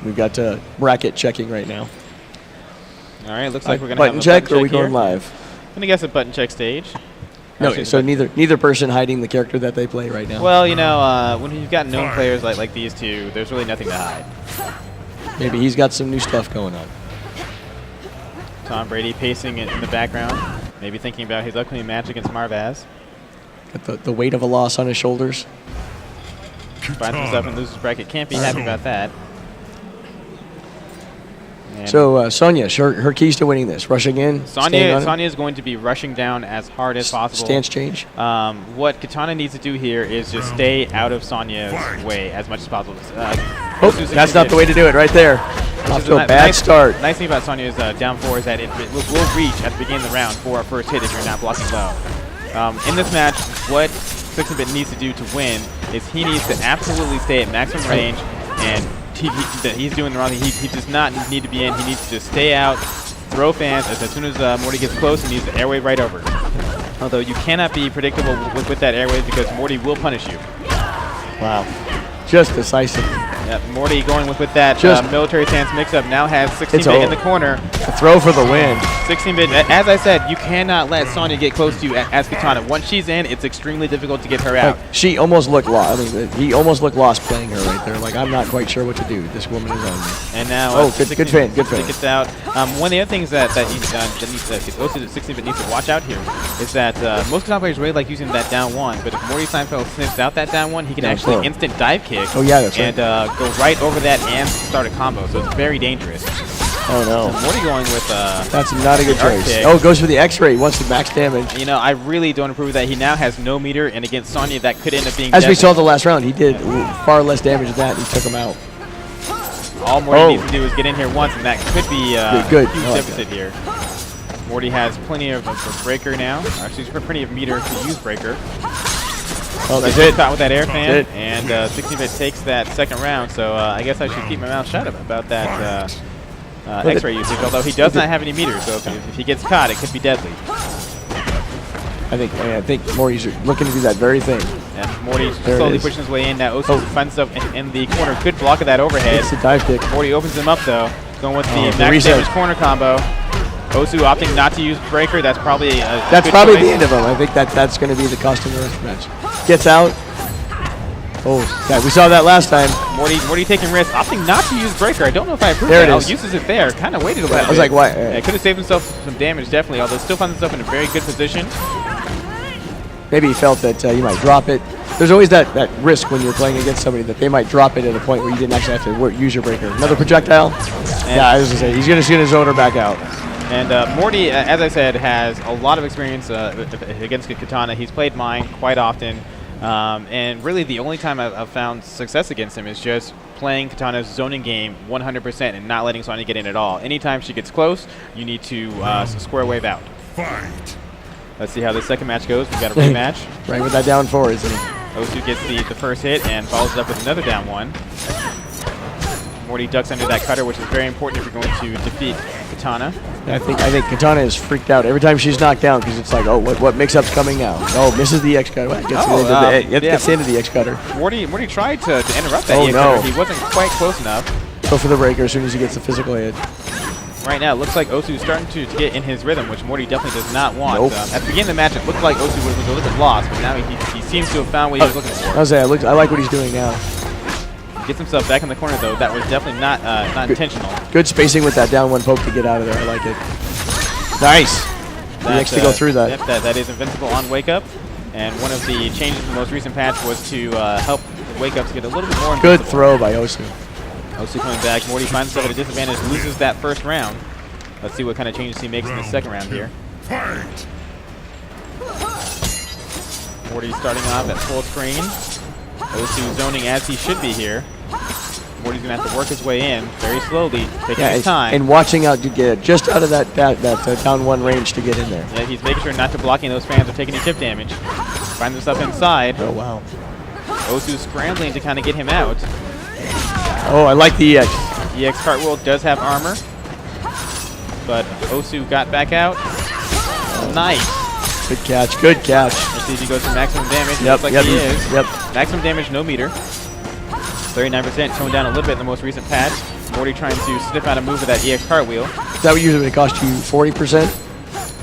We've got bracket checking right now. All right, looks like we're going to have button a check, button or are we check going here. live? I'm going to guess a button check stage. No, so neither person hiding the character that they play right now. Well, you know, when you've got known players like these two, there's really nothing to hide. Maybe he's got some new stuff going on. Tom Brady pacing in the background, maybe thinking about his upcoming match against Marvaz. Got the weight of a loss on his shoulders. Finds himself in loser's bracket. Can't be happy about that. And So Sonya, her keys to winning this: rushing in. Sonya is going to be rushing down as hard as possible. Stance change. What Katana needs to do here is just stay out of Sonya's way as much as possible. That's not the way to do it right there. Off to a bad start. Nice thing about Sonya's down 4 is that it will reach at the beginning of the round for a first hit if you're not blocking low. In this match, what 16-Bit needs to do to win is he needs to absolutely stay at maximum range, and he's doing the wrong thing. He does not need to be in. He needs to just stay out, throw fans. As soon as Morty gets close, he needs to airwave right over. Although you cannot be predictable with that airwave because Morty will punish you. Wow. Just decisive. Yep, Morty going with that military stance mix-up now has 16-Bit in the corner. A throw for the win. 16-Bit, as I said, you cannot let Sonya get close to you as Katana. Once she's in, it's extremely difficult to get her out. Like, she almost looked lost. I mean, he almost looked lost playing her right there. Like, I'm not quite sure what to do. This woman is on me. And now, good fan. Gets out. One of the other things that 16-Bit needs to watch out here is that most Katana players really like using that down 1, but if Morty Seinfeld sniffs out that down 1, he can actually instant dive kick. Oh yeah, that's right. And go right over that and start a combo. So it's very dangerous. Oh no. So Morty going with that's not a good choice. Oh, goes for the X-ray. Wants the max damage. You know, I really don't approve of that. He now has no meter, and against Sonya, that could end up being As we saw the last round, he did far less damage than that. He took him out. All Morty needs to do is get in here once, and that could be a huge deficit here. Morty has plenty of breaker now. Actually, plenty of meter to use breaker. Oh, that's it. Caught with that air fan, and 16-Bit takes that second round. So I guess I should keep my mouth shut about that X-ray usage. Although he does not have any meters, so if he gets caught, it could be deadly. I think Morty's looking to do that very thing. And Morty's slowly pushing his way in. Now Osu finds himself in the corner. Good block of that overhead. It's a dive kick. Morty opens him up though, going with the max damage corner combo. Osu opting not to use breaker. That's probably that's probably the end of him. I think that's going to be the costume of this match. Gets out. Oh, yeah, we saw that last time. Morty taking risks, opting not to use breaker. I don't know if I approve there that. It is. Uses it there. Kind of waited a little bit. I was like, why? Yeah, could have saved himself some damage, definitely. Although still finds himself in a very good position. Maybe he felt that you might drop it. There's always that risk when you're playing against somebody that they might drop it at a point where you didn't actually have to use your breaker. Another projectile? Yeah, I was going to say, he's going to shoot his owner back out. And Morty, as I said, has a lot of experience against Katana. He's played mine quite often. And really the only time I've found success against him is just playing Katana's zoning game 100% and not letting Sonya get in at all. Anytime she gets close, you need to square wave out. Fight. Let's see how the second match goes. We've got a rematch. Right with that down 4, isn't he? Osu gets the first hit and follows it up with another down 1. Morty ducks under that cutter, which is very important if you're going to defeat Katana. I think Katana is freaked out every time she's knocked down because it's like, oh, what mix-up's coming now? Oh, misses the X cutter. Gets into the X cutter. Morty tried to interrupt that X cutter. He wasn't quite close enough. Go for the breaker as soon as he gets the physical hit. Right now, it looks like Osu's starting to get in his rhythm, which Morty definitely does not want. Nope. At the beginning of the match, it looked like Osu was a little bit lost, but now he seems to have found what he was looking for. I like what he's doing now. Gets himself back in the corner, though. That was definitely not intentional. Good spacing with that down 1 poke to get out of there. I like it. Nice. He likes to go through that. Yep, that is invincible on Wake Up. And one of the changes in the most recent patch was to help Wake Ups get a little bit more invincible. Good throw by Osu. Osu coming back. Morty finds himself at a disadvantage, loses that first round. Let's see what kind of changes he makes in the second round here. Fight. Morty starting off at full screen. Osu zoning as he should be here. Morty's going to have to work his way in very slowly, taking his time. And watching out to get just out of that down 1 range to get in there. Yeah, he's making sure not to block any of those fans or take any chip damage. Finds himself inside. Oh, wow. Osu scrambling to kind of get him out. Oh, I like the EX. EX cartwheel does have armor, but Osu got back out. Nice. Good catch. Good catch. Let's see if he goes to maximum damage. Yep, Looks like he is. Yep. Maximum damage, no meter. 39%, toned down a little bit in the most recent patch. Morty trying to sniff out a move with that EX cartwheel. Is that what usually would cost you 40%?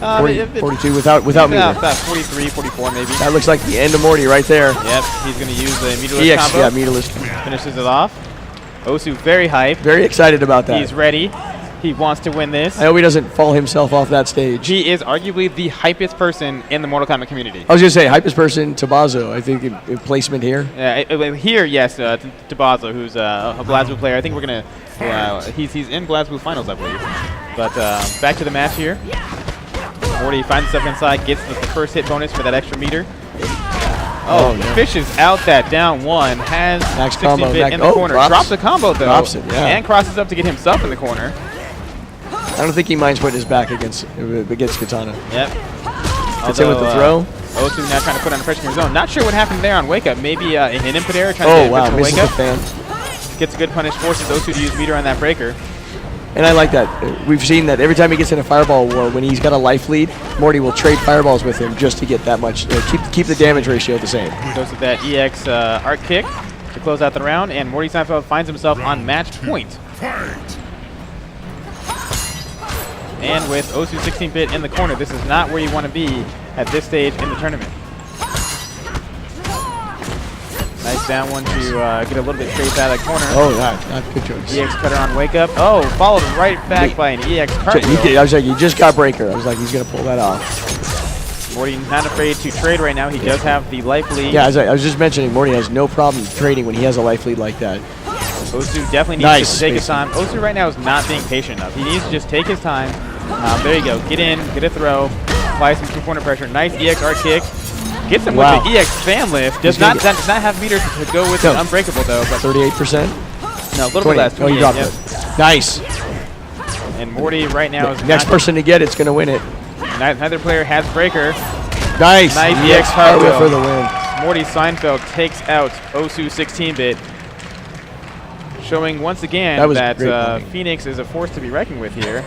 42 without meter. About 43, 44 maybe. That looks like the end of Morty right there. Yep, he's going to use the meterless EX, combo. yeah, meterless. Finishes it off. Osu very hyped. Very excited about that. He's ready. He wants to win this. I hope he doesn't fall himself off that stage. He is arguably the hypest person in the Mortal Kombat community. I was going to say, hypest person, Tabazo, I think, in placement here. Yeah, here, yes, Tabazo, who's a BlazBlue player. I think we're going to, he's in BlazBlue Finals, I believe. But back to the match here. Morty finds himself inside, gets the first hit bonus for that extra meter. Oh, no. Fishes out that down one. Has Max combo, 16-Bit in the corner. Drops the combo, though. Drops it, yeah. And crosses up to get himself in the corner. I don't think he minds putting his back against Katana. Yep. Gets in with the throw. Osu now trying to put on pressure in his own. Not sure what happened there on Wake Up. Maybe an input error trying to get a misses Wake Up. the fan. Gets a good punish, forces Osu to use meter on that breaker. And I like that. We've seen that every time he gets in a fireball war, when he's got a life lead, Morty will trade fireballs with him just to get that much, keep the damage ratio the same. He goes with that EX arc kick to close out the round, and Morty Seinfeld finds himself on match point. And with Osu 16-Bit in the corner, this is not where you want to be at this stage in the tournament. Nice down one to get a little bit straight out of that corner. Oh, not good choice. EX cutter on Wake Up. Oh, followed right back by an EX cartwheel. I was like, he just got breaker. I was like, he's going to pull that off. Morty not afraid to trade right now. He does have the life lead. Yeah, I was just mentioning, Morty has no problem trading when he has a life lead like that. Osu definitely needs to take his time. Osu right now is not being patient enough. He needs to just take his time. There you go. Get in, get a throw, apply some two-corner pressure. Nice EX arc kick. Gets him with the EX fan lift. Does not have meters to go with an unbreakable though. But 38%? No, a little bit less. Oh, you dropped it. Nice. And Morty right now is next person to get it's going to win it. Neither player has breaker. Nice. Nice EX cartwheel for the win. Morty Seinfeld takes out Osu 16-Bit, showing once again that Phoenix is a force to be reckoned with here.